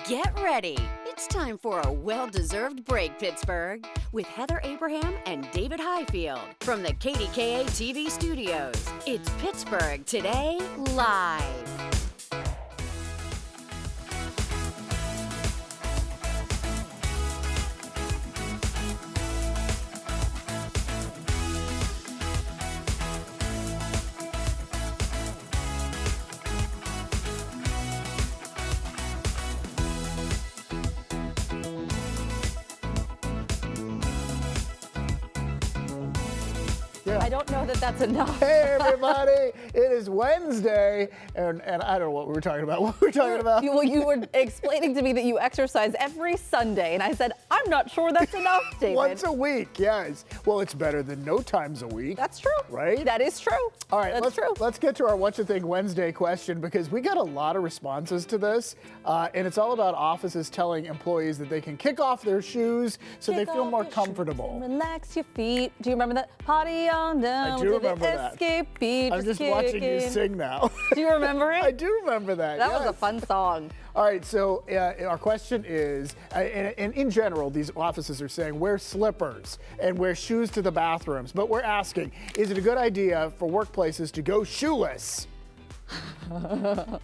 Get ready. It's time for a well-deserved break, Pittsburgh, with Heather Abraham and David Highfield from the KDKA-TV studios. It's Pittsburgh Today Live. I don't know that that's enough. Hey, everybody. It is Wednesday, and I don't know what we were talking about. What were we talking about? Well, you were explaining to me that you exercise every Sunday, and I said, I'm not sure that's enough, David. Once a week, yes. Well, it's better than no times a week. That's true. Right? That is true. All right, that's true. Let's get to our What You Think Wednesday question, because we got a lot of responses to this, and it's all about offices telling employees that they can kick off their shoes so they feel more comfortable. Relax your feet. Do you remember that? Party on down. I do remember that. Escape beat. I'm just watching you sing now. Do you remember it? I do remember that. That yes. was a fun song. All right, so our question is, and in general, these offices are saying wear slippers and wear shoes to the bathrooms, but we're asking, is it a good idea for workplaces to go shoeless? The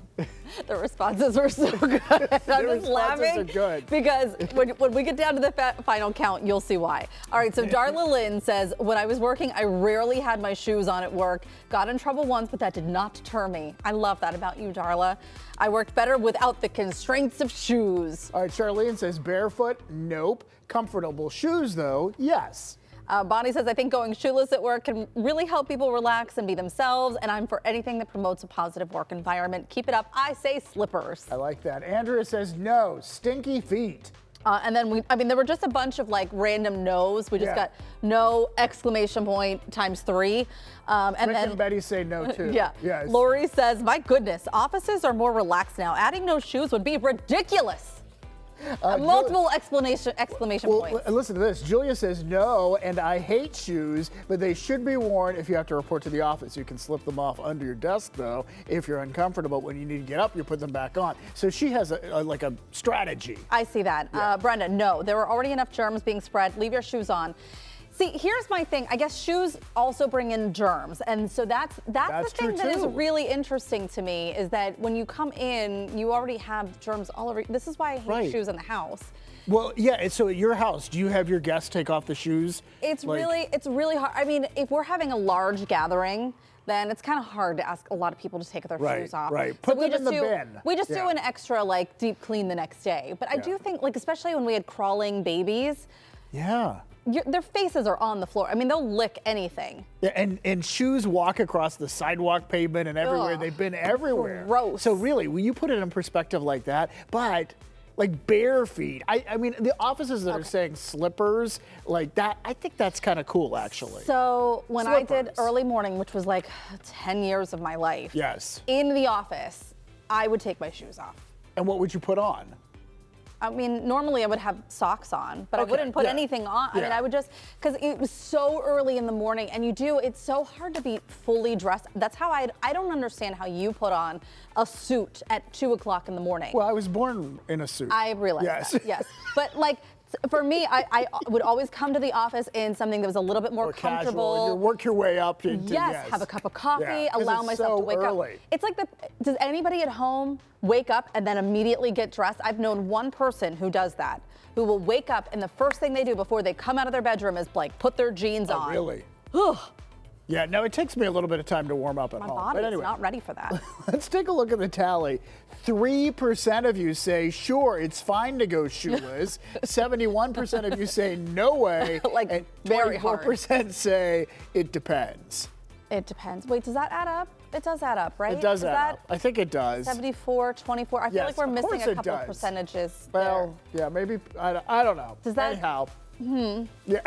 responses were so good. I'm just laughing are good. because when we get down to the final count, you'll see why. All right, so Darla Lynn says, when I was working, I rarely had my shoes on at work. Got in trouble once, but that did not deter me. I love that about you, Darla. I worked better without the constraints of shoes. All right, Charlene says barefoot, nope. Comfortable shoes, though, yes. Bonnie says, I think going shoeless at work can really help people relax and be themselves, and I'm for anything that promotes a positive work environment. Keep it up. I say slippers. I like that. Andrea says no, stinky feet. And then there were just a bunch of like random no's. We just got no exclamation point times 3. And Rick then and Betty say no too. Yeah. Yes. Lori says, my goodness, offices are more relaxed now. Adding no shoes would be ridiculous. Multiple exclamation points. Listen to this. Julia says no, and I hate shoes, but they should be worn if you have to report to the office. You can slip them off under your desk, though, if you're uncomfortable. When you need to get up, you put them back on. So she has a strategy. I see that. Yeah. Brenda, no, there are already enough germs being spread. Leave your shoes on. See, here's my thing. I guess shoes also bring in germs. And so that's the thing that is really interesting to me, is that when you come in, you already have germs all over. This is why I hate shoes in the house. Well, yeah, so at your house, do you have your guests take off the shoes? It's really hard. I mean, if we're having a large gathering, then it's kind of hard to ask a lot of people to take their shoes off. Right, put them in the bin. We just do an extra, like, deep clean the next day. But I do think, like, especially when we had crawling babies. Yeah. Their faces are on the floor. I mean, they'll lick anything. Yeah, and shoes walk across the sidewalk, pavement, and everywhere. Ugh, they've been everywhere. Gross. So really, when you put it in perspective like that, but like bare feet, I mean, the offices that are saying slippers like that, I think that's kind of cool, actually. So when I did early morning, which was like 10 years of my life, in the office, I would take my shoes off. And what would you put on? I mean, normally I would have socks on, but I wouldn't put anything on. I mean, I would just, because it was so early in the morning, and it's so hard to be fully dressed. That's how I don't understand how you put on a suit at 2 o'clock in the morning. Well, I was born in a suit. I realize that, yes. But like, for me, I would always come to the office in something that was a little bit more comfortable. Casual. You work your way up into, have a cup of coffee, allow myself to wake up. It's like does anybody at home wake up and then immediately get dressed? I've known one person who does that, who will wake up and the first thing they do before they come out of their bedroom is like put their jeans on. Really? Ugh. Yeah, no, it takes me a little bit of time to warm up at home. My body's not ready for that. Let's take a look at the tally. 3% of you say, sure, it's fine to go shoeless. 71% of you say, no way. Like, and very hard. 24% say, it depends. It depends. Wait, does that add up? It does add up, right? It does add up. I think it does. 74, 24. I feel like we're missing a couple percentages. Well, yeah, maybe. I don't know. Does that? Anyhow. Yeah.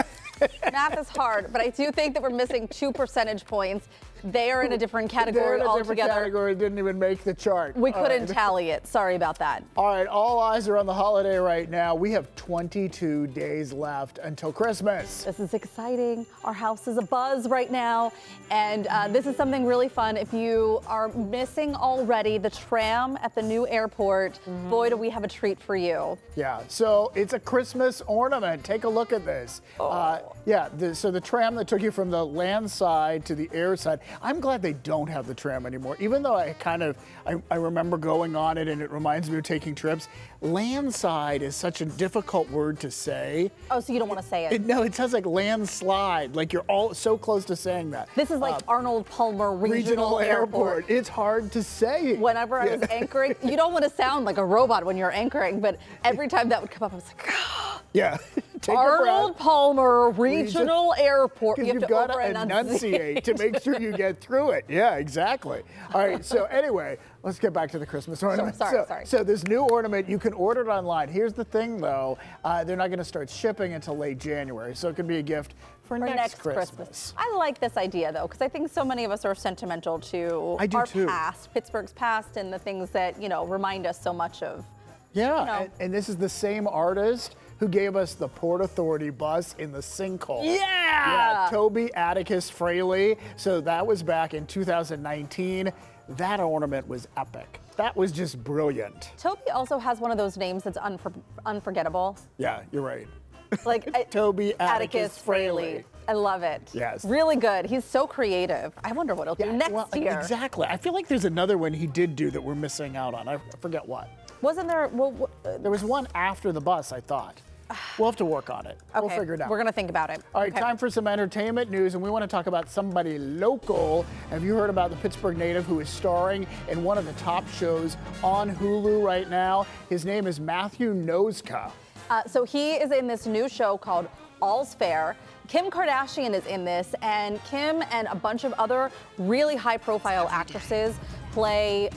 Math is hard, but I do think that we're missing 2 percentage points They are in a different category They're in a altogether. different category, didn't even make the chart. We couldn't tally it. Sorry about that. All right, all eyes are on the holiday right now. We have 22 days left until Christmas. This is exciting. Our house is abuzz right now. And this is something really fun. If you are missing already the tram at the new airport, boy, do we have a treat for you. Yeah, so it's a Christmas ornament. Take a look at this. So the tram that took you from the land side to the air side, I'm glad they don't have the tram anymore. Even though I remember going on it and it reminds me of taking trips. Landside is such a difficult word to say. Oh, so you don't want to say it? No, it sounds like landslide, like you're all so close to saying that. This is like Arnold Palmer Regional Airport. It's hard to say. Whenever I was anchoring, you don't want to sound like a robot when you're anchoring, but every time that would come up, I was like, yeah. Take Arnold Palmer Regional Airport. You've got to enunciate to make sure you get through it. Yeah, exactly. All right, so anyway, let's get back to the Christmas ornament. Sorry. So this new ornament, you can order it online. Here's the thing, though. They're not going to start shipping until late January, so it could be a gift for next Christmas. I like this idea, though, because I think so many of us are sentimental to our past, Pittsburgh's past, and the things that, remind us so much of. Yeah, and this is the same artist who gave us the Port Authority bus in the sinkhole. Yeah! Toby Atticus Fraley. So that was back in 2019. That ornament was epic. That was just brilliant. Toby also has one of those names that's unforgettable. Yeah, you're right. Like Toby Atticus Fraley. I love it. Yes. Really good. He's so creative. I wonder what he'll do next year. Exactly. I feel like there's another one he did do that we're missing out on. I forget what. Wasn't there? There was one after the bus, I thought. We'll have to work on it. Okay, we'll figure it out. We're going to think about it. All right, time for some entertainment news, and we want to talk about somebody local. Have you heard about the Pittsburgh native who is starring in one of the top shows on Hulu right now? His name is Matthew Noszka. So he is in this new show called All's Fair. Kim Kardashian is in this, and Kim and a bunch of other really high-profile actresses play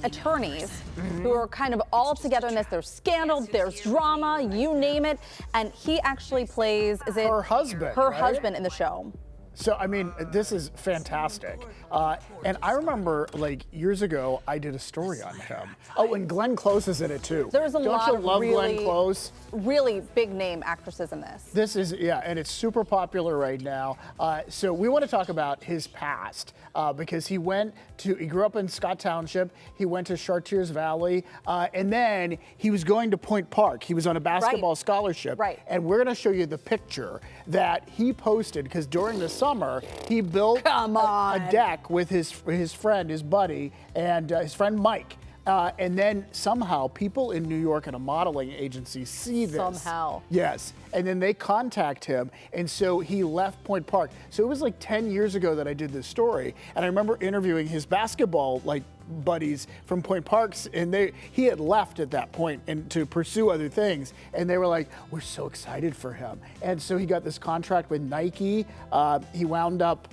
attorneys who are kind of all together in this. There's scandal, there's drama, you name it. And he actually plays, her husband, her right? husband in the show. So, I mean, this is fantastic. And I remember, like, years ago, I did a story on him. Oh, and Glenn Close is in it, too. There's a lot of love Glenn Close? Really big name actresses in this. This is, and it's super popular right now. So we want to talk about his past because he grew up in Scott Township. He went to Chartiers Valley, and then he was going to Point Park. He was on a basketball scholarship. Right. And we're going to show you the picture that he posted because during the summer, he built a deck with his friend, his buddy, and his friend Mike. And then somehow people in New York at a modeling agency see this. Somehow. Yes. And then they contact him. And so he left Point Park. So it was like 10 years ago that I did this story. And I remember interviewing his basketball buddies from Point Parks, and he had left at that point and to pursue other things. And they were like, we're so excited for him. And so he got this contract with Nike. He wound up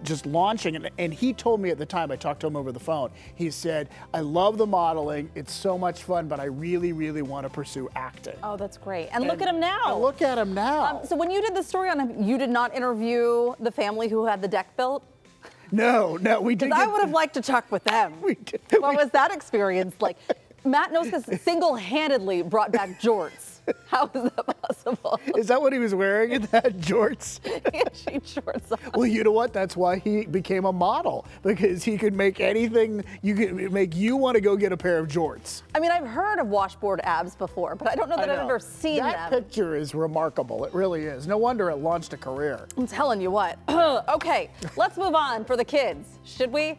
just launching, and he told me at the time, I talked to him over the phone, he said, I love the modeling, it's so much fun, but I really, really want to pursue acting. Oh, that's great. And look at him now. Look at him now. So when you did the story on him, you did not interview the family who had the deck built? No, we didn't. Because I would have liked to talk with them. We did. What was that experience like? Matt Noszka single-handedly brought back jorts. How is that possible? Is that what he was wearing in that jorts? He had sheet shorts on. Well, you know what? That's why he became a model, because he could make anything, you want to go get a pair of jorts. I mean, I've heard of washboard abs before, but I don't know that I've ever seen them. That picture is remarkable. It really is. No wonder it launched a career. I'm telling you what. Okay, let's move on for the kids. Should we?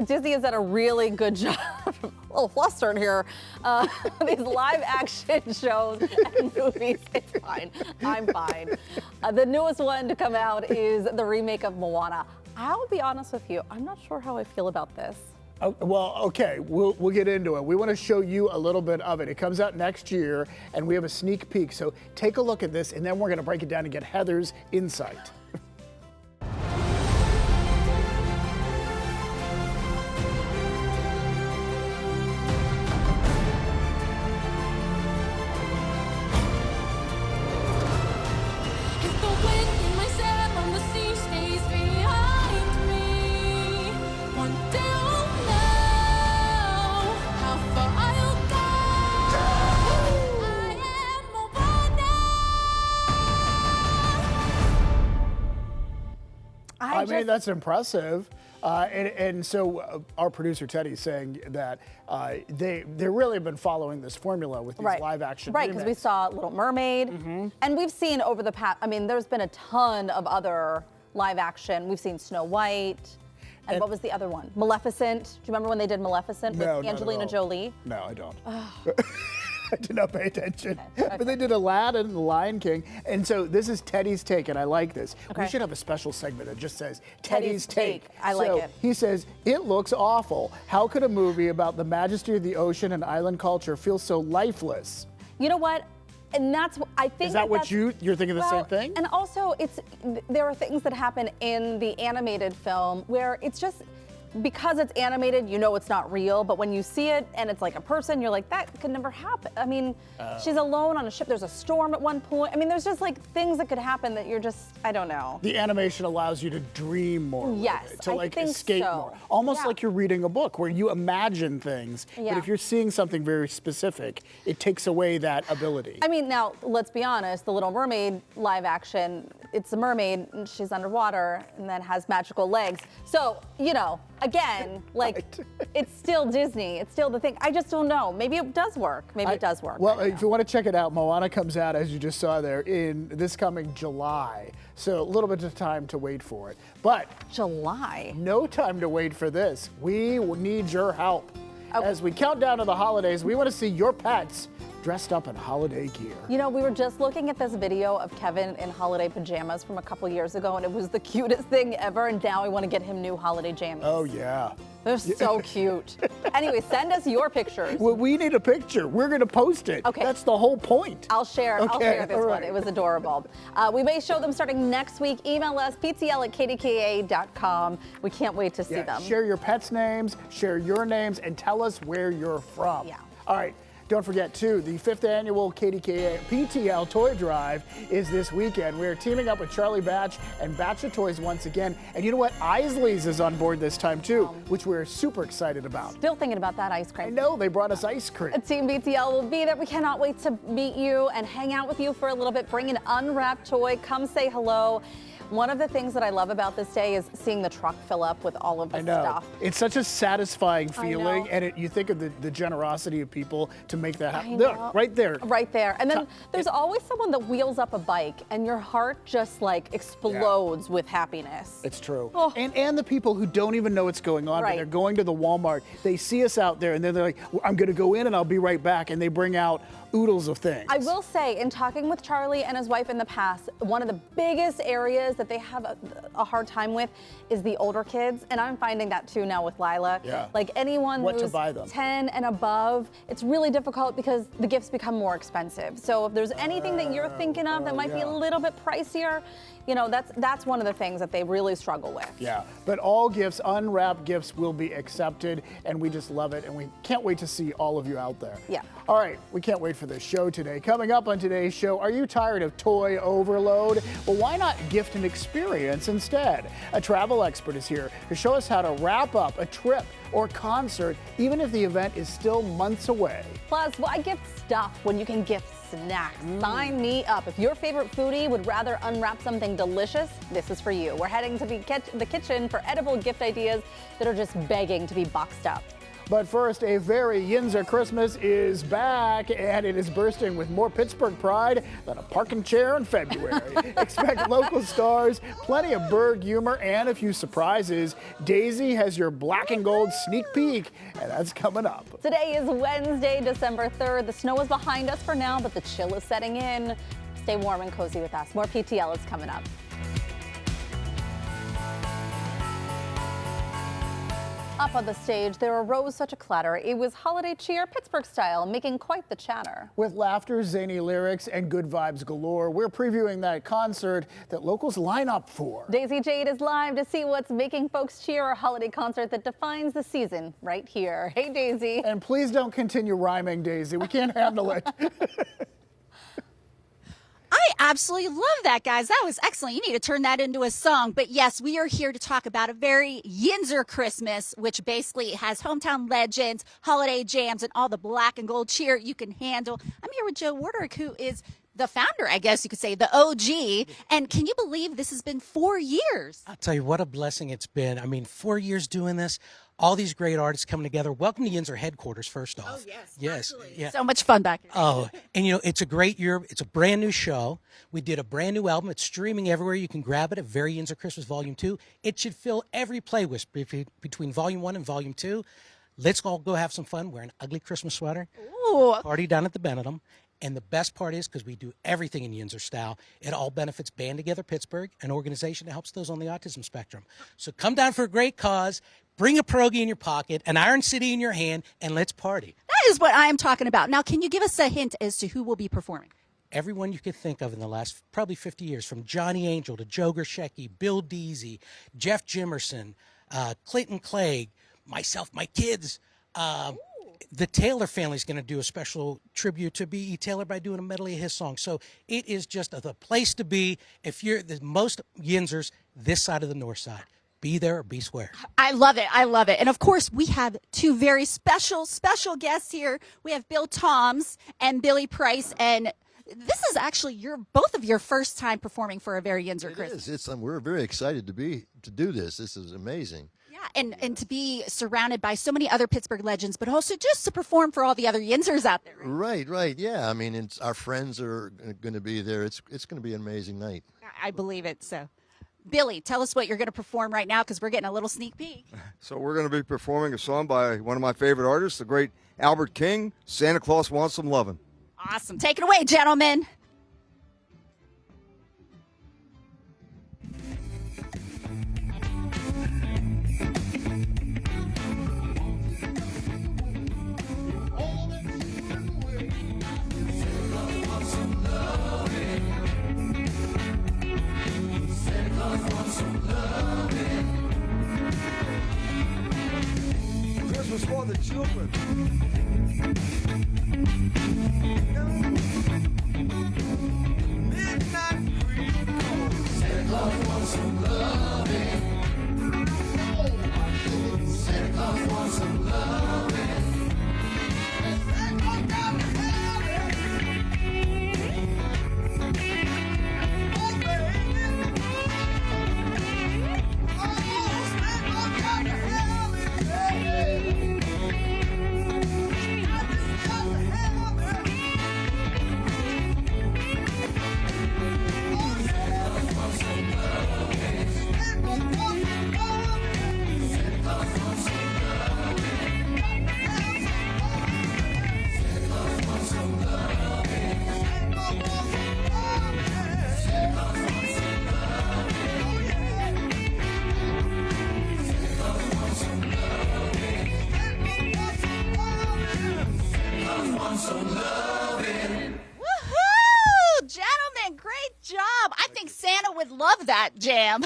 Disney has done a really good job. A little flustered here. These live action shows and movies. It's fine. I'm fine. The newest one to come out is the remake of Moana. I'll be honest with you. I'm not sure how I feel about this. Oh, well, okay, we'll get into it. We want to show you a little bit of it. It comes out next year, and we have a sneak peek. So take a look at this, and then we're going to break it down and get Heather's insight. If the wind in my sail on the sea stays behind I mean, that's impressive. And so our producer Teddy's saying that they really have been following this formula with these live action remakes. Because we saw Little Mermaid, and we've seen over the past, I mean, there's been a ton of other live action. We've seen Snow White. And what was the other one? Maleficent. Do you remember when they did Maleficent with Angelina Jolie? No, I don't. I did not pay attention. Okay. But they did Aladdin and The Lion King. And so this is Teddy's take, and I like this. We should have a special segment that just says Teddy's take. I like it. He says, it looks awful. How could a movie about the majesty of the ocean and island culture feel so lifeless? You know what? And that's what I think. Is that what you're thinking the same thing? And also, there are things that happen in the animated film where it's just, because it's animated, you know it's not real, but when you see it and it's like a person, you're like, that could never happen. I mean, she's alone on a ship, there's a storm at one point. I mean, there's just like things that could happen that you're just, I don't know. The animation allows you to dream more. Yes, to like I think escape so. more. Almost like you're reading a book where you imagine things, but if you're seeing something very specific, it takes away that ability. I mean, now, let's be honest, the Little Mermaid live action, it's a mermaid, and she's underwater, and then has magical legs. So, you know, again, like, it's still Disney. It's still the thing. I just don't know. Maybe it does work. Maybe it does work. Well, if you want to check it out, Moana comes out, as you just saw there, in this coming July. So a little bit of time to wait for it. But July? No time to wait for this. We need your help. Okay. As we count down to the holidays, we want to see your pets dressed up in holiday gear. You know, we were just looking at this video of Kevin in holiday pajamas from a couple years ago, and it was the cutest thing ever, and now we want to get him new holiday jammies. Oh, yeah. They're so cute. Anyway, send us your pictures. Well, we need a picture. We're going to post it. Okay. That's the whole point. I'll share this one. It was adorable. We may show them starting next week. Email us, ptl@kdka.com. We can't wait to see them. Share your pets' names, share your names, and tell us where you're from. Yeah. All right. Don't forget, too, the 5th annual KDKA PTL Toy Drive is this weekend. We're teaming up with Charlie Batch and Batch of Toys once again. And you know what? Isley's is on board this time, too, which we're super excited about. Still thinking about that ice cream. I know. They brought us ice cream. Team PTL will be there. We cannot wait to meet you and hang out with you for a little bit. Bring an unwrapped toy. Come say hello. One of the things that I love about this day is seeing the truck fill up with all of the stuff. It's such a satisfying feeling, and you think of the generosity of people to make that happen. Look, right there. Right there. And then there's always someone that wheels up a bike, and your heart just like explodes with happiness. It's true. Oh. And the people who don't even know what's going on, but they're going to the Walmart, they see us out there, and then they're like, I'm going to go in and I'll be right back, and they bring out oodles of things. I will say, in talking with Charlie and his wife in the past, one of the biggest areas that they have a hard time with is the older kids, and I'm finding that too now with Lila. Yeah. Like anyone who's 10 and above, it's really difficult because the gifts become more expensive. So if there's anything that you're thinking of that might be a little bit pricier, you know, that's one of the things that they really struggle with. Yeah, but all gifts, unwrapped gifts, will be accepted, and we just love it, and we can't wait to see all of you out there. Yeah. All right, we can't wait for this show today. Coming up on today's show, are you tired of toy overload? Well, why not gift an experience instead? A travel expert is here to show us how to wrap up a trip or concert, even if the event is still months away. Plus, why gift stuff when you can gift snacks? Sign me up. If your favorite foodie would rather unwrap something delicious, this is for you. We're heading to the kitchen for edible gift ideas that are just begging to be boxed up. But first, a very Yinzer Christmas is back, and it is bursting with more Pittsburgh pride than a parking chair in February. Expect local stars, plenty of bird humor, and a few surprises. Daisy has your black and gold sneak peek, and that's coming up. Today is Wednesday, December 3rd. The snow is behind us for now, but the chill is setting in. Stay warm and cozy with us. More PTL is coming up. Up on the stage, there arose such a clatter. It was holiday cheer, Pittsburgh style, making quite the chatter. With laughter, zany lyrics, and good vibes galore, we're previewing that concert that locals line up for. Daisy Jade is live to see what's making folks cheer, a holiday concert that defines the season right here. Hey, Daisy. And please don't continue rhyming, Daisy. We can't handle it. I absolutely love that, guys. That was excellent. You need to turn that into a song. But yes, we are here to talk about a very Yinzer Christmas, which basically has hometown legends, holiday jams, and all the black and gold cheer you can handle. I'm here with Joe Wardrick, who is the founder, I guess you could say, the OG. And can you believe this has been 4 years? I'll tell you what a blessing it's been. I mean, 4 years doing this, all these great artists coming together. Welcome to Yinzer headquarters, first off. Oh, yes. Yes. Absolutely. Yeah. So much fun back here. Oh, and it's a great year. It's a brand new show. We did a brand new album. It's streaming everywhere. You can grab it at Very Yinzer Christmas Volume 2. It should fill every playlist between Volume 1 and Volume 2. Let's all go have some fun. Wear an ugly Christmas sweater. Ooh. Party down at the Benedum. And the best part is, because we do everything in Yinzer style, it all benefits Band Together Pittsburgh, an organization that helps those on the autism spectrum. So come down for a great cause, bring a pierogi in your pocket, an Iron City in your hand, and let's party. That is what I am talking about. Now, can you give us a hint as to who will be performing? Everyone you could think of in the last probably 50 years, from Johnny Angel to Joe Gershecki, Bill Deasy, Jeff Jimerson, Clinton Clegg, myself, my kids. The Taylor family is going to do a special tribute to B.E. Taylor by doing a medley of his songs. So it is just the place to be if you're the most Yinzers this side of the north side. Be there or be square. I love it. I love it. And of course, we have two very special guests here. We have Bill Toms and Billy Price. And this is actually both of your first time performing for a Very Yinzer Christmas. It is. We're very excited to do this. This is amazing. Yeah, and to be surrounded by so many other Pittsburgh legends, but also just to perform for all the other Yinzers out there. Right. Yeah, I mean, our friends are going to be there. It's going to be an amazing night. I believe it. So, Billy, tell us what you're going to perform right now, because we're getting a little sneak peek. So we're going to be performing a song by one of my favorite artists, the great Albert King, Santa Claus Wants Some Lovin'. Awesome. Take it away, gentlemen. Christmas for the children. Midnight creek. Santa Claus wants some loving. Santa Claus wants some loving. Santa Claus got to have it. Oh, baby. Oh, Santa Claus got to have it, baby. I just got to have it. Woohoo! Gentlemen, great job. I think Santa would love that jam.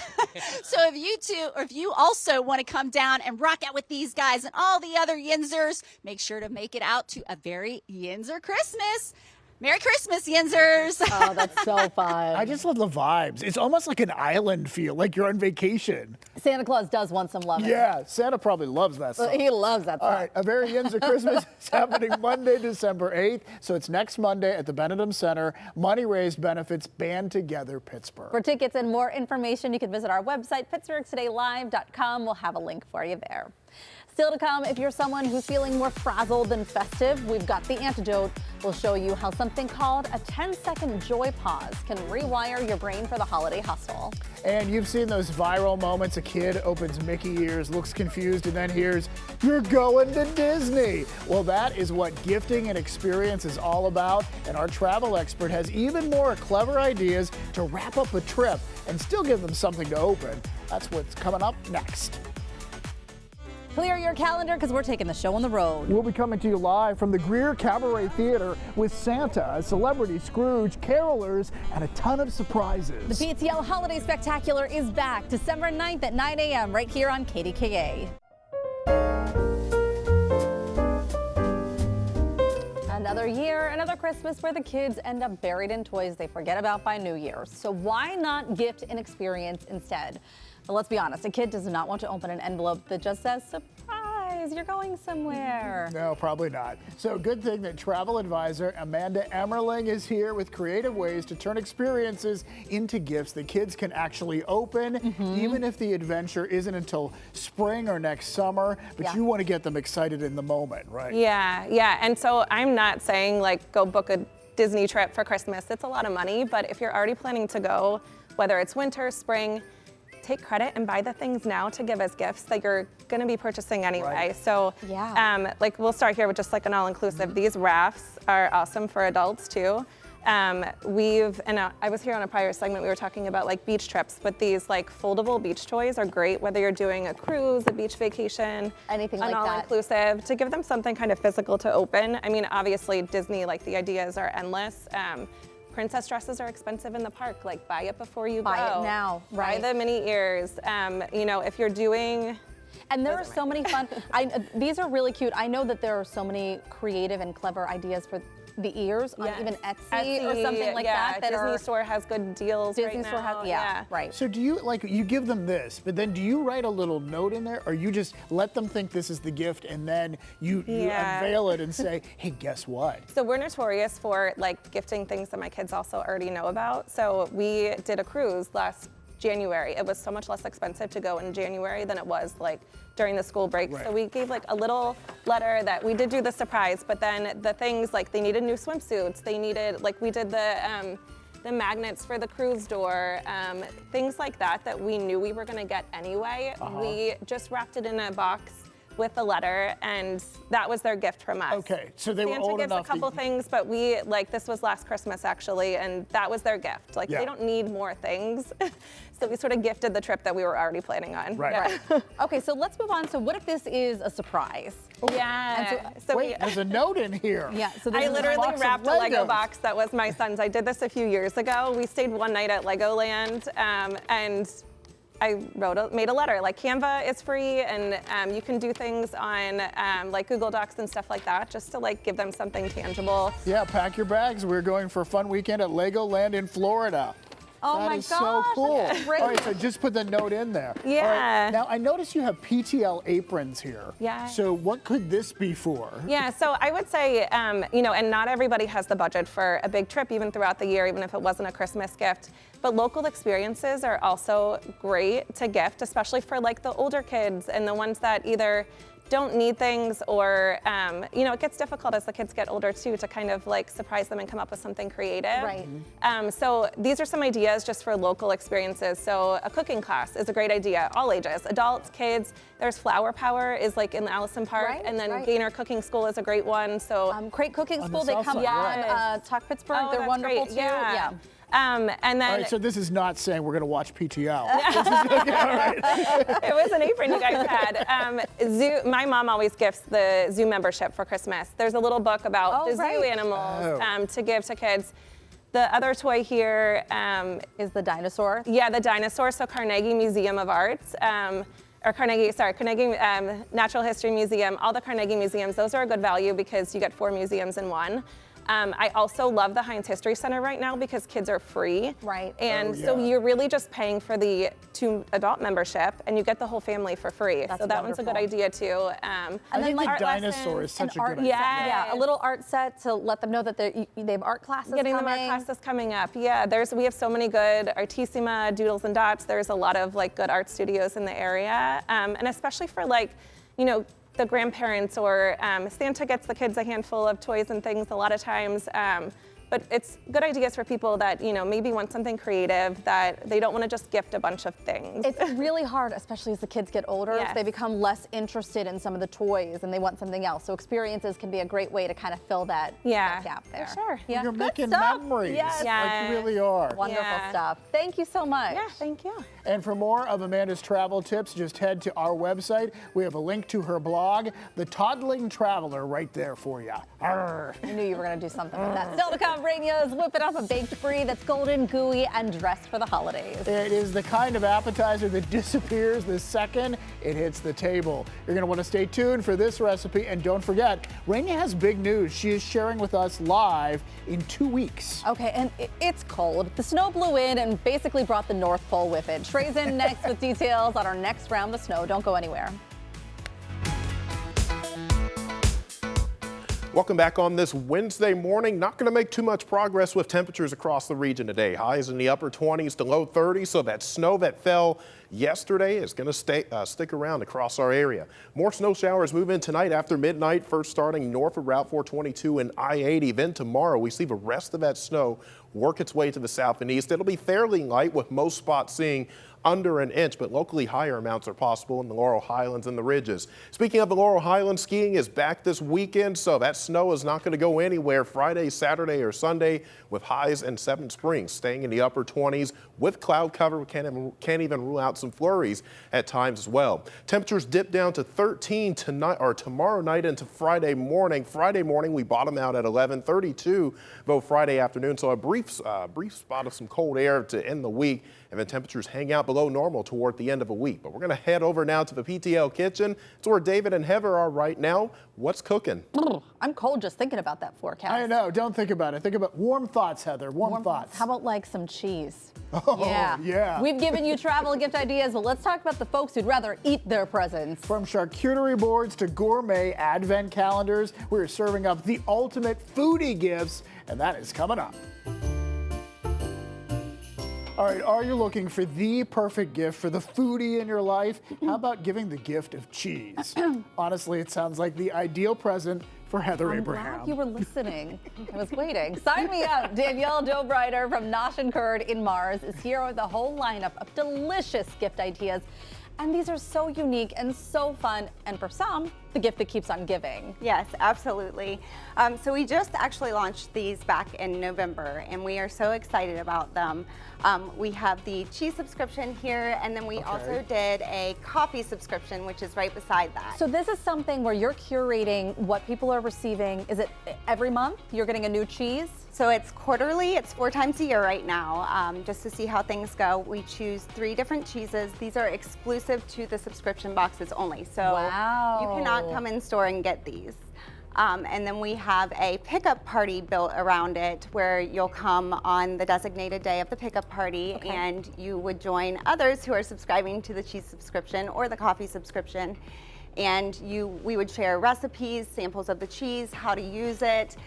So if you also want to come down and rock out with these guys and all the other Yinzers, make sure to make it out to a Very Yinzer Christmas. Merry Christmas, Yinzers. Oh, that's so fun. I just love the vibes. It's almost like an island feel, like you're on vacation. Santa Claus does want some love. Yeah, Santa probably loves that song. He loves that song. All right, a Very Yinzer Christmas is happening Monday, December 8th. So it's next Monday at the Benedum Center. Money raised benefits Band Together Pittsburgh. For tickets and more information, you can visit our website, pittsburghtodaylive.com. We'll have a link for you there. Still to come, if you're someone who's feeling more frazzled than festive, we've got the antidote. We'll show you how something called a 10-second joy pause can rewire your brain for the holiday hustle. And you've seen those viral moments. A kid opens Mickey ears, looks confused, and then hears, "You're going to Disney." Well, that is what gifting and experience is all about. And our travel expert has even more clever ideas to wrap up a trip and still give them something to open. That's what's coming up next. Clear your calendar because we're taking the show on the road. We'll be coming to you live from the Greer Cabaret Theater with Santa, a celebrity Scrooge, carolers, and a ton of surprises. The PTL Holiday Spectacular is back December 9th at 9 a.m. right here on KDKA. Another year, another Christmas where the kids end up buried in toys they forget about by New Year's. So why not gift an experience instead? But let's be honest, a kid does not want to open an envelope that just says surprise surprise. You're going somewhere. No, probably not. So good thing that travel advisor Amanda Emmerling is here with creative ways to turn experiences into gifts that kids can actually open, even if the adventure isn't until spring or next summer, but you want to get them excited in the moment, right? Yeah. And so I'm not saying like go book a Disney trip for Christmas. It's a lot of money, but if you're already planning to go, whether it's winter, spring, take credit and buy the things now to give as gifts that you're going to be purchasing anyway. Right. So like we'll start here with just like an all-inclusive. These rafts are awesome for adults too. I was here on a prior segment, we were talking about like beach trips, but these like foldable beach toys are great, whether you're doing a cruise, a beach vacation, anything like an that. all-inclusive, to give them something kind of physical to open. I mean, obviously Disney, like the ideas are endless. Princess dresses are expensive in the park. Like buy it before you Buy go. it now, right? Buy the mini ears. You know, if you're doing. And there are so many fun, these are really cute. I know that there are so many creative and clever ideas for the ears on even Etsy or something like that. Disney store has good deals Disney right store now. has, right. So do you, like, you give them this, but then do you write a little note in there, or you just let them think this is the gift and then you unveil it and say, hey, guess what? So we're notorious for like gifting things that my kids also already know about. So we did a cruise last January. It was so much less expensive to go in January than it was like during the school break. Right. So we gave like a little letter that we did do the surprise, but then the things like they needed new swimsuits, they needed, like we did the magnets for the cruise door, things like that that we knew we were gonna get anyway. We just wrapped it in a box with a letter, and that was their gift from us. Okay, so they were Santa old gives enough a couple things, but we, like, this was last Christmas actually, and that was their gift. Like, they don't need more things. So we sort of gifted the trip that we were already planning on. Right. Okay, so let's move on. So what if this is a surprise? Yeah. Wait, there's a note in here. Yeah, so this I is a literally box of wrapped a Lego Legos. box that was my son's. I did this a few years ago. We stayed one night at Legoland, and I made a letter. Like Canva is free, and you can do things on like Google Docs and stuff like that, just to like give them something tangible. Yeah, pack your bags. We're going for a fun weekend at Legoland in Florida. Oh That my is gosh, so cool. that's great. All right, so just put the note in there. Yeah. All right, now I notice you have PTL aprons here. Yeah. So what could this be for? Yeah, so I would say, you know, and not everybody has the budget for a big trip, even throughout the year, even if it wasn't a Christmas gift. But local experiences are also great to gift, especially for like the older kids and the ones that either don't need things, or you know, it gets difficult as the kids get older too to kind of like surprise them and come up with something creative. Right. So these are some ideas just for local experiences. So a cooking class is a great idea, all ages, adults, kids. There's Flower Power is like in Allison Park, Right, and then right. Gaynor Cooking School is a great one. So Crate Cooking On School, the they south come side, on Talk Pittsburgh. Oh, They're that's wonderful great. too. Yeah. And then All right, so this is not saying we're going to watch PTL. it was an apron you guys had. My mom always gifts the zoo membership for Christmas. There's a little book about the zoo animals to give to kids. The other toy here Is the dinosaur. yeah, the dinosaur. So Carnegie Museum of Arts. Carnegie Natural History Museum, all the Carnegie museums, those are a good value because you get 4 museums in one. I also love the Heinz History Center right now because kids are free. Right. And so you're really just paying for the 2 adult membership, and you get the whole family for free. That's so that one's a good wonderful. idea too. And I then think like the art dinosaur is such a art good idea. set, yeah, a little art set to let them know that they have art classes Getting coming. them art classes coming up. Yeah, we have so many good Artissima, Doodles and Dots. There's a lot of like good art studios in the area, and especially for like, you know, the grandparents or Santa gets the kids a handful of toys and things a lot of times. But it's good ideas for people that, you know, maybe want something creative, that they don't want to just gift a bunch of things. It's really hard, especially as the kids get older. Yes. They become less interested in some of the toys and they want something else. So experiences can be a great way to kind of fill that gap there. Sure. Yeah. You're Good making stuff. memories. Yes. Like you really are. Wonderful Yeah. stuff. Thank you so much. Yeah, thank you. And for more of Amanda's travel tips, just head to our website. We have a link to her blog, The Toddling Traveler, right there for you. I knew you were going to do something with that. Still to come, Rainier's whipping up a baked brie that's golden, gooey, and dressed for the holidays. It is the kind of appetizer that disappears the second it hits the table. You're going to want to stay tuned for this recipe. And don't forget, Rainier has big news. She is sharing with us live in 2 weeks. Okay, and it's cold. The snow blew in and basically brought the North Pole with it. Trey's in next with details on our next round of snow. Don't go anywhere. Welcome back on this Wednesday morning. Not going to make too much progress with temperatures across the region today. Highs in the upper 20s to low 30s, so that snow that fell yesterday is going to stick around across our area. More snow showers move in tonight after midnight, first starting north of Route 422 and I-80. Then tomorrow we see the rest of that snow work its way to the south and east. It'll be fairly light, with most spots seeing under an inch, but locally higher amounts are possible in the Laurel Highlands and the ridges. Speaking of the Laurel Highlands, skiing is back this weekend, so that snow is not going to go anywhere Friday, Saturday, or Sunday, with highs in Seven Springs staying in the upper 20s with cloud cover. We can't even rule out some flurries at times as well. Temperatures dip down to 13 tonight or tomorrow night into Friday morning. Friday morning we bottom out at 11:32 though Friday afternoon, so a brief spot of some cold air to end the week, and then temperatures hang out below normal toward the end of the week. But we're going to head over now to the PTL kitchen. It's where David and Heather are right now. What's cooking? I'm cold just thinking about that forecast. I know. Don't think about it. Think about warm thoughts, Heather. Warm thoughts. How about like some cheese? Oh, yeah. We've given you travel and gift ideas, but let's talk about the folks who'd rather eat their presents. From charcuterie boards to gourmet advent calendars, we're serving up the ultimate foodie gifts, and that is coming up. All right, are you looking for the perfect gift for the foodie in your life? How about giving the gift of cheese? Honestly, it sounds like the ideal present for Heather Abraham. Glad you were listening. I was waiting. Sign me up. Danielle Dobreiter from Nosh and Curd in Mars is here with a whole lineup of delicious gift ideas. And these are so unique and so fun, and for some, the gift that keeps on giving. Yes, absolutely. So we just actually launched these back in November, and we are so excited about them. We have the cheese subscription here, and then we also did a coffee subscription, which is right beside that. So this is something where you're curating what people are receiving. Is it every month you're getting a new cheese? So it's quarterly, it's 4 times a year right now, just to see how things go. We choose 3 different cheeses. These are exclusive to the subscription boxes only. So you cannot come in store and get these. And then we have a pickup party built around it, where you'll come on the designated day of the pickup party, and you would join others who are subscribing to the cheese subscription or the coffee subscription. And we would share recipes, samples of the cheese, how to use it,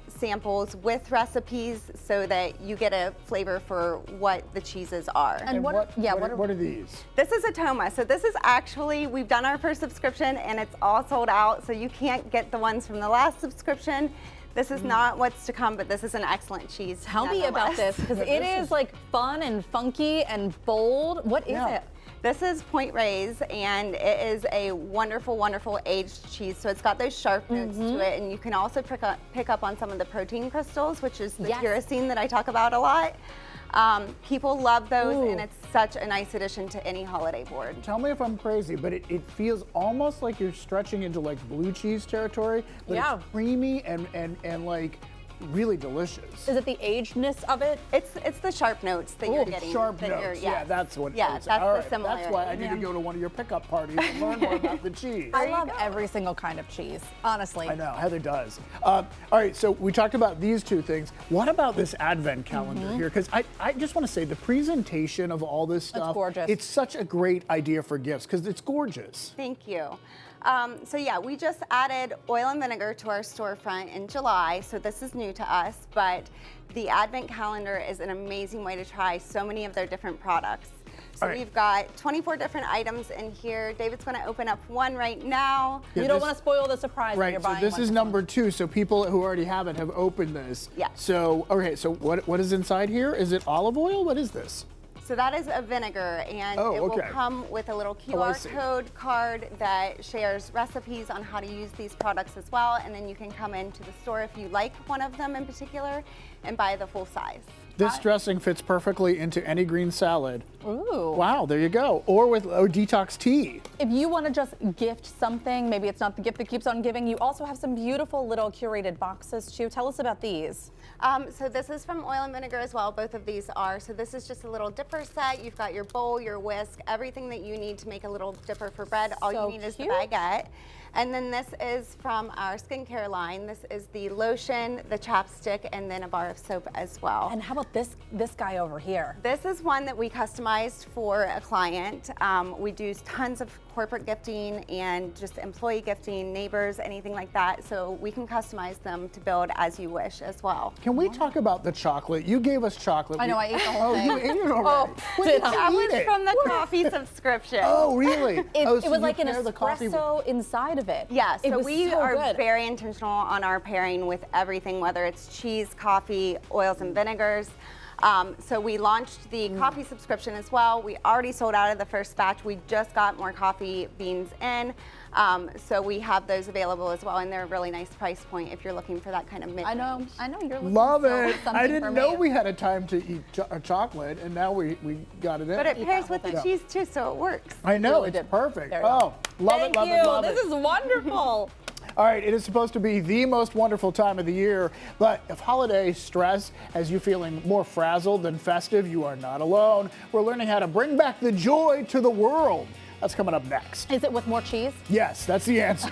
samples with recipes, so that you get a flavor for what the cheeses are. And what are these? This is a Toma. So this is actually, we've done our first subscription and it's all sold out, so you can't get the ones from the last subscription. This is not what's to come, but this is an excellent cheese. Tell me about this, because it is like fun and funky and bold. What is it? This is Point Reyes, and it is a wonderful, wonderful aged cheese. So it's got those sharp notes to it, and you can also pick up on some of the protein crystals, which is the tyrosine that I talk about a lot. People love those, and it's such a nice addition to any holiday board. Tell me if I'm crazy, but it feels almost like you're stretching into like blue cheese territory, but it's creamy and like really delicious. Is it the agedness of it? It's the sharp notes that you're getting. Sharp notes. Yeah, that's what. Yeah, that's the similarity. That's why I need to go to one of your pickup parties and learn more about the cheese. I love every single kind of cheese, honestly. I know, Heather does. All right, so we talked about these 2 things. What about this advent calendar here? Because I just want to say the presentation of all this stuff. It's gorgeous. It's such a great idea for gifts because it's gorgeous. Thank you. So yeah, we just added oil and vinegar to our storefront in July, so this is new to us, but the Advent calendar is an amazing way to try so many of their different products. So we've got 24 different items in here. David's going to open up one right now. You don't want to spoil the surprise when you're buying so this is number 2, so people who already have it have opened this. Yeah. So, okay, so what is inside here? Is it olive oil? What is this? So that is a vinegar, and it will come with a little QR code card that shares recipes on how to use these products as well, and then you can come into the store if you like one of them in particular and buy the full size. This dressing fits perfectly into any green salad. Ooh. Wow, there you go. Or with detox tea. If you want to just gift something, maybe it's not the gift that keeps on giving, you also have some beautiful little curated boxes too. Tell us about these. So this is from oil and vinegar as well. Both of these are. So this is just a little dipper set. You've got your bowl, your whisk, everything that you need to make a little dipper for bread. All you need is the baguette. And then this is from our skincare line. This is the lotion, the chapstick, and then a bar of soap as well. And how about this guy over here? This is one that we customized for a client. We do tons of corporate gifting and just employee gifting, neighbors, anything like that. So we can customize them to build as you wish as well. Can we talk about the chocolate? You gave us chocolate. I know, I ate the whole thing. Oh, you ate it already. That was from the coffee subscription. Oh, really? It So was you like an pair the coffee with- espresso inside of it. Yeah, It so was we so are good. very intentional on our pairing with everything, whether it's cheese, coffee, oils, and vinegars. So we launched the coffee subscription as well. We already sold out of the first batch. We just got more coffee beans in. So we have those available as well, and they're a really nice price point if you're looking for that kind of mid. I know you're looking Love for it. something I for didn't me. know we had a time to eat chocolate, and now we got it in. But it pairs with the Yeah. cheese too, so it works. I know, really it's did. perfect. There you go. Oh, love Thank it, love you. it, love it. This is wonderful. All right, it is supposed to be the most wonderful time of the year, but if holiday stress has you feeling more frazzled than festive, you are not alone. We're learning how to bring back the joy to the world. That's coming up next. Is it with more cheese? Yes, that's the answer.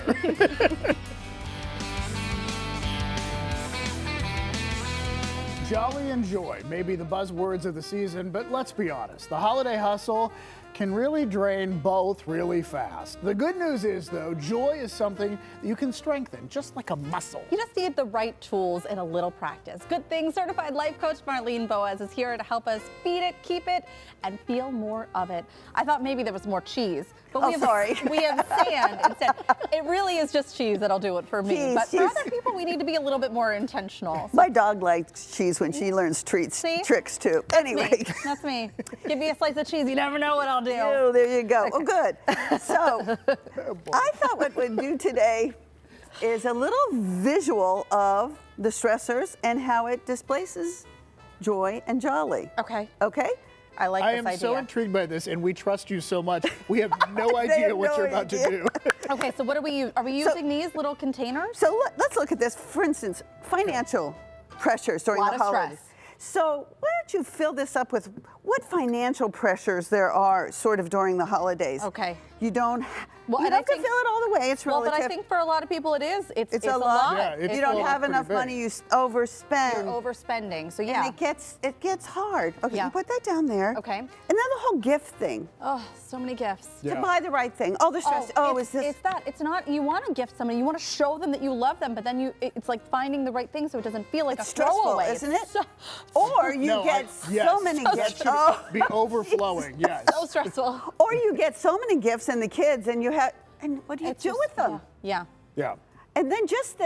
Jolly and joy may be the buzzwords of the season, but let's be honest, the holiday hustle can really drain both really fast. The good news is, though, joy is something that you can strengthen, just like a muscle. You just need the right tools and a little practice. Good thing certified life coach Marlene Boas is here to help us feed it, keep it, and feel more of it. I thought maybe there was more cheese, but we have sand instead. It really is just cheese that'll do it for me. Cheese, but for cheese. other people, we need to be a little bit more intentional. My dog likes cheese when she learns tricks too. Anyway. That's me. Give me a slice of cheese. You never know what I'll do. Oh, there you go. Oh, good. So I thought what we'd do today is a little visual of the stressors and how it displaces joy and jolly. Okay. Okay? I like I this am idea. so intrigued by this, and we trust you so much. We have no idea have what no you're about to idea. do. Okay, so what do we use? Are we using these little containers? So let's look at this. For instance, financial pressures during Lot the of holidays. stress. So why don't you fill this up with what financial pressures there are sort of during the holidays? Okay. You don't, Well, you and don't I have to think- fill it all the way. It's Well, relative. but I think for a lot of people it is. It's a lot. Yeah, it's you don't filled have up enough pretty money, big. you overspend. You're overspending. So And yeah. it gets hard. Okay, Yeah. you put that down there. Okay. And then the whole gift thing. Oh, so many gifts. Yeah. To buy the right thing. Oh, the stress. it's that. It's not. You want to gift somebody. You want to show them that you love them, but then it's like finding the right thing so it doesn't feel like It's a stressful, throwaway. isn't It's it? Or you No, get yes. so many That gifts. should Oh, be overflowing, yes. So stressful. or you get so many gifts and the kids, and what do you It's do just- with them? Yeah. Yeah. And then just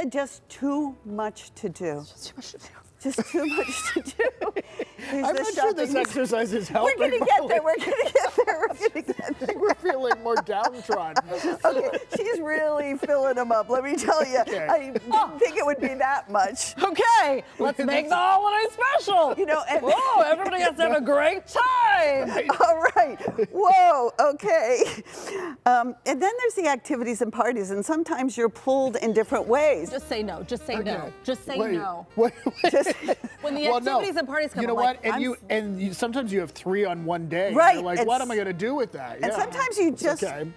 too much to do. Too much to do. Just too much to do. There's I'm the not sure this shopping. exercise is We're helping. going to get there. We're going to get there. We're going to get I there. think we're feeling more downtrodden. Okay, she's really filling them up. Let me tell you, Okay. I didn't think it would be that much. Okay, let's make the holiday special. You know, and Whoa, everybody has to have a great time. all right. Whoa. Okay. And then there's the activities and parties, and sometimes you're pulled in different ways. Just say no. Just say no. Just say Wait, no. wait. Just- When the activities and parties come, You know I'm what? like, And sometimes you have 3 on one day. Right, You're like, and what am I going to do with that? and Yeah. sometimes you It's just okay.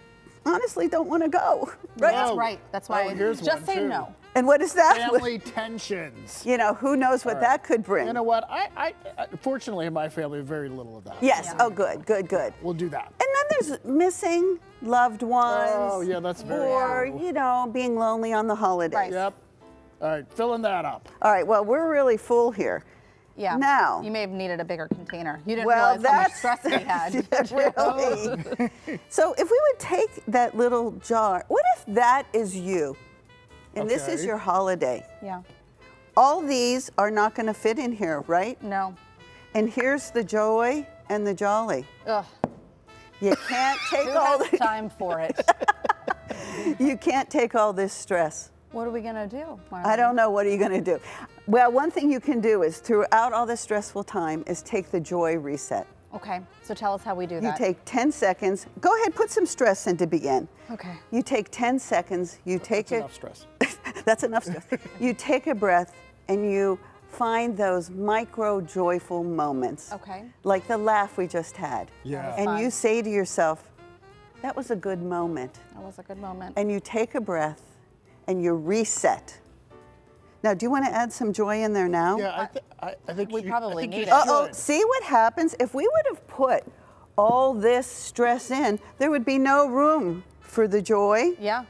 honestly don't want to go. Right? That's Oh, right. That's why. here's just one, say too. no. And what is that? Family tensions. You know, who knows what that could bring. You know what? I fortunately in my family very little of that. Yes. Yeah. Oh, good, good, good. We'll do that. And then there's missing loved ones. Oh, yeah, that's very Or, true. you know, being lonely on the holidays. Right. Yep. All right, filling that up. All right, well, we're really full here. Yeah. Now- you may have needed a bigger container. You didn't Well, realize how much that's- stress we had. Really. So if we would take that little jar, what if that is you? And this is Okay. your holiday. Yeah. All these are not going to fit in here, right? No. And here's the joy and the jolly. Ugh. You can't take Who all has the, time for it? you can't take all this stress. What are we gonna do, Marlene? I don't know. What are you going to do? Well, one thing you can do is throughout all this stressful time is take the joy reset. Okay. So tell us how we do You that. take 10 seconds. Go ahead, put some stress in to begin. Okay. You take 10 seconds. You take That's it. enough stress. That's enough stress. You take a breath and you find those micro joyful moments. Okay. Like the laugh we just had. Yeah. And fun. you say to yourself, that was a good moment. That was a good moment. And you take a breath and you reset. Now, do you want to add some joy in there now? Yeah, I think we probably need it. Uh-oh, see what happens? If we would have put all this stress in, there would be no room for the joy. Yeah.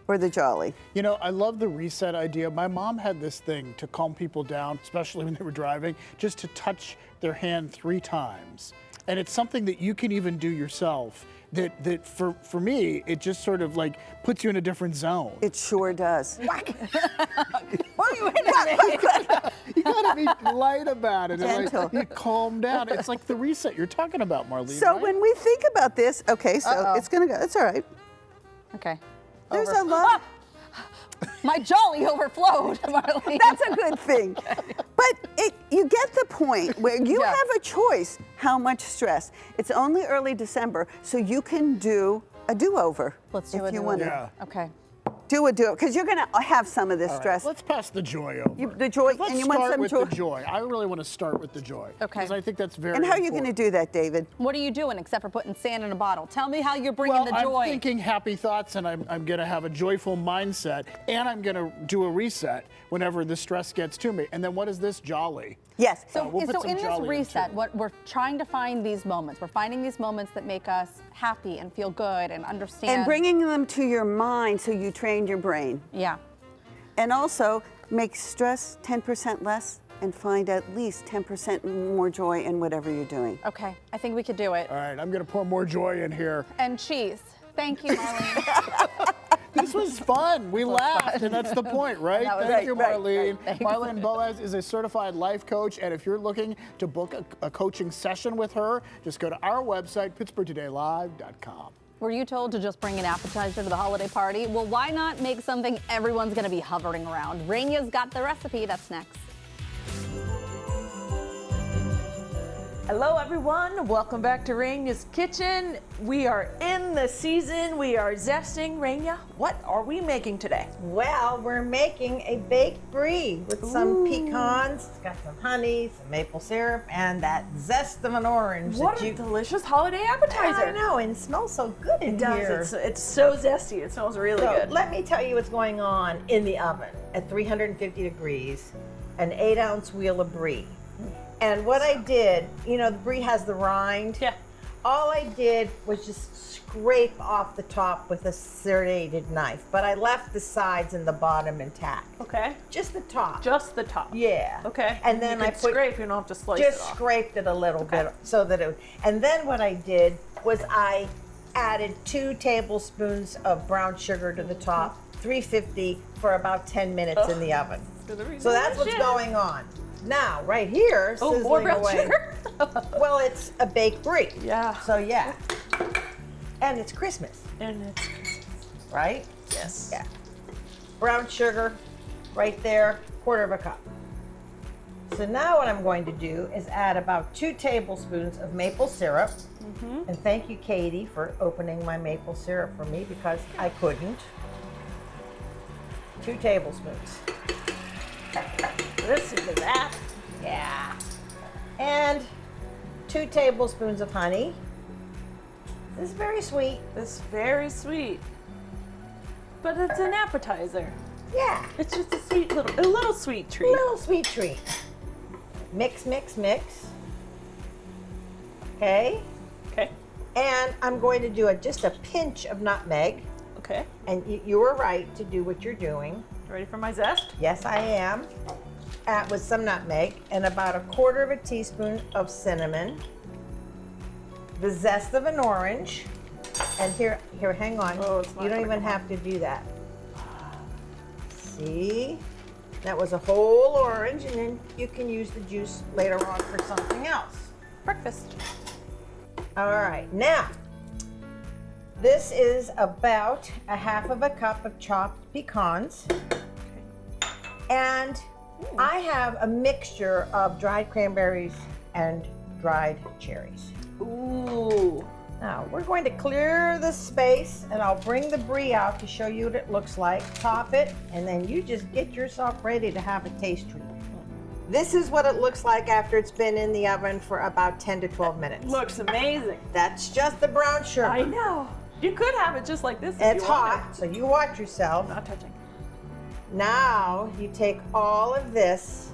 Or the jolly. You know, I love the reset idea. My mom had this thing to calm people down, especially when they were driving, just to touch their hand 3 times. And it's something that you can even do yourself. That for me, it just sort of like puts you in a different zone. It sure does. Whack. What are you hitting me? You gotta be light about it. And Gentle. like, you calm down. It's like the reset you're talking about, Marlene. So right? when we think about this, okay, so it's gonna go, it's all right. Okay. There's a lot. My jolly overflowed, Marlene. That's a good thing. But you get the point where you have a choice how much stress. It's only early December, so you can do a do-over. Let's do if a you do-over. want to. Yeah. Okay. Do a do-over, because you're going to have some of this All right, stress. let's pass the joy over. The joy, Let's and you want start some with joy. the joy. I really want to start with the joy. Okay. Because I think that's very And how are you important. going to do that, David? What are you doing except for putting sand in a bottle? Tell me how you're bringing the joy. I'm thinking happy thoughts, and I'm going to have a joyful mindset, and I'm going to do a reset whenever the stress gets to me. And then what is this? Jolly. Yes. So, we'll put so some in this jolly reset, into it. what we're trying to find these moments. We're finding these moments that make us happy and feel good and understand. And bringing them to your mind so you train your brain. Yeah. And also make stress 10% less and find at least 10% more joy in whatever you're doing. Okay. I think we could do it. All right, I'm going to pour more joy in here. And cheese. Thank you, Marlene. This was fun. We laughed, and that's the point, right? That was Thank you, right, Marlene. Thanks. Marlene Boaz is a certified life coach, and if you're looking to book a coaching session with her, just go to our website, pittsburghtodaylive.com. Were you told to just bring an appetizer to the holiday party? Well, why not make something everyone's going to be hovering around? Rainia's got the recipe. That's next. Hello everyone, welcome back to Rainia's Kitchen. We are in the season, we are zesting. Rainia, what are we making today? Well, we're making a baked brie with some pecans. It's got some honey, some maple syrup, and that zest of an orange. What a delicious holiday appetizer. I know, and it smells so good in It does, here. it's so zesty, it smells really So good. let me tell you what's going on in the oven at 350 degrees, an 8-ounce wheel of brie. And what I did, you know, the brie has the rind. Yeah. All I did was just scrape off the top with a serrated knife, but I left the sides and the bottom intact. Okay. Just the top. Just the top. Yeah. Okay. And then you I can put scrape, you don't have to slice just it off. scraped it a little bit so that it. And then what I did was I added 2 tablespoons of brown sugar to the top, 350 for about 10 minutes in the oven. So that's what's going on. Now, right here, sizzling more brown away. sugar? Well, it's a baked brie. Yeah. So yeah. And it's Christmas, And it's Christmas. right? Yes. Yeah. Brown sugar, right there, 1/4 cup. So now what I'm going to do is add about 2 tablespoons of maple syrup. And thank you, Katie, for opening my maple syrup for me because I couldn't. 2 tablespoons. Listen to that. Yeah. And 2 tablespoons of honey. This is very sweet. It's very sweet. But it's an appetizer. Yeah. It's just a little sweet treat. Little sweet treat. Mix, mix, mix. Okay. Okay. And I'm going to do just a pinch of nutmeg. Okay. And you were right to do what you're doing. Ready for my zest? Yes, I am. With some nutmeg and about 1/4 teaspoon of cinnamon. The zest of an orange. And here, hang on. Oh, it's not you don't gonna even come have to do that. See? That was a whole orange, and then you can use the juice later on for something else. Breakfast. All right, now, this is about 1/2 cup of chopped pecans. And I have a mixture of dried cranberries and dried cherries. Ooh. Now, we're going to clear the space, and I'll bring the brie out to show you what it looks like. Top it, and then you just get yourself ready to have a taste treat. This is what it looks like after it's been in the oven for about 10 to 12 minutes. Looks amazing. That's just the brown sugar. I know. You could have it just like this. It's hot, so you watch yourself. Not touching. Now you take all of this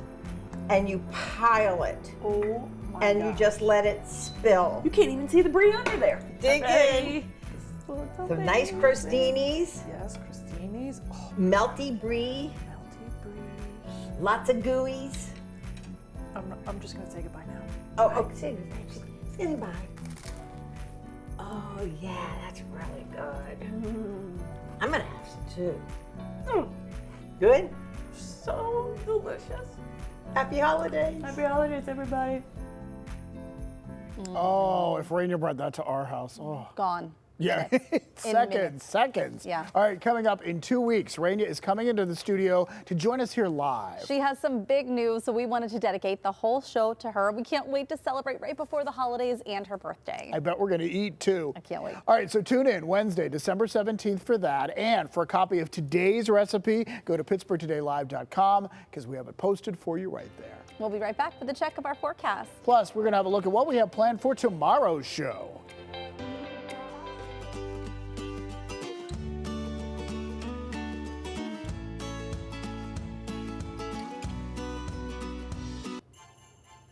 and you pile it. Oh my And God. you just let it spill. You can't even see the brie under there. Dig in. Some nice crostinis. Yes, crostinis. Oh, melty brie. melty brie. Lots of gooeys. I'm just gonna say goodbye now. Oh, say goodbye. Oh yeah, that's really good. I'm gonna have some too. Good? So delicious. Happy holidays. Happy holidays, everybody. Oh, if Rainier brought that to our house. Oh. Gone. Yeah, Minutes. seconds. Yeah. All right, coming up in 2 weeks, Rainier is coming into the studio to join us here live. She has some big news, so we wanted to dedicate the whole show to her. We can't wait to celebrate right before the holidays and her birthday. I bet we're going to eat too. I can't wait. All right, so tune in Wednesday, December 17th for that. And for a copy of today's recipe, go to PittsburghTodayLive.com because we have it posted for you right there. We'll be right back with a check of our forecast. Plus, we're going to have a look at what we have planned for tomorrow's show.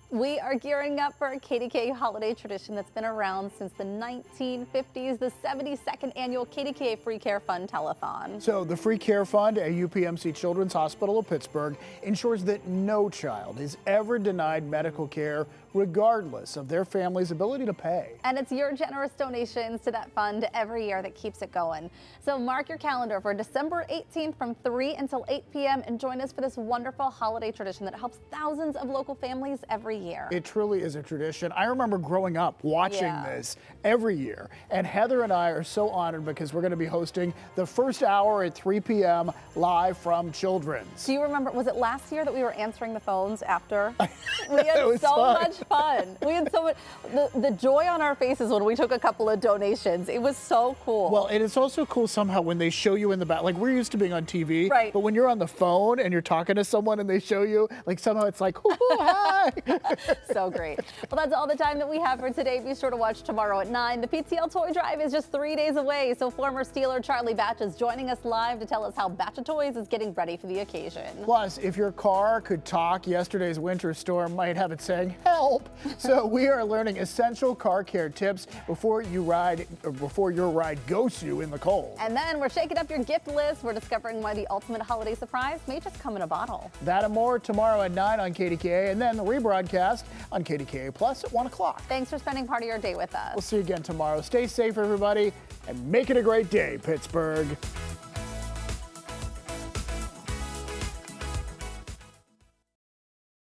We are gearing up for a KDKA holiday tradition that's been around since the 1950s, the 72nd annual KDKA Free Care Fund Telethon. So the Free Care Fund at UPMC Children's Hospital of Pittsburgh ensures that no child is ever denied medical care regardless of their family's ability to pay. And it's your generous donations to that fund every year that keeps it going. So mark your calendar for December 18th from 3 until 8 p.m. and join us for this wonderful holiday tradition that helps thousands of local families every year. It truly is a tradition. I remember growing up watching this every year. And Heather and I are so honored because we're going to be hosting the first hour at 3 p.m. live from Children's. Do you remember, was it last year that we were answering the phones after? We had so much fun. We had so much, the joy on our faces when we took a couple of donations. It was so cool. Well, and it's also cool somehow when they show you in the back, like we're used to being on TV, right? But when you're on the phone and you're talking to someone and they show you, like somehow it's like, hi. So great. Well, that's all the time that we have for today. Be sure to watch tomorrow at 9. The PTL Toy Drive is just 3 days away. So former Steeler Charlie Batch is joining us live to tell us how Batch of Toys is getting ready for the occasion. Plus, if your car could talk, yesterday's winter storm might have it saying, help. So we are learning essential car care tips before your ride ghosts you in the cold. And then we're shaking up your gift list. We're discovering why the ultimate holiday surprise may just come in a bottle. That and more tomorrow at 9 on KDKA, and then the rebroadcast on KDKA Plus at 1 o'clock. Thanks for spending part of your day with us. We'll see you again tomorrow. Stay safe, everybody, and make it a great day, Pittsburgh.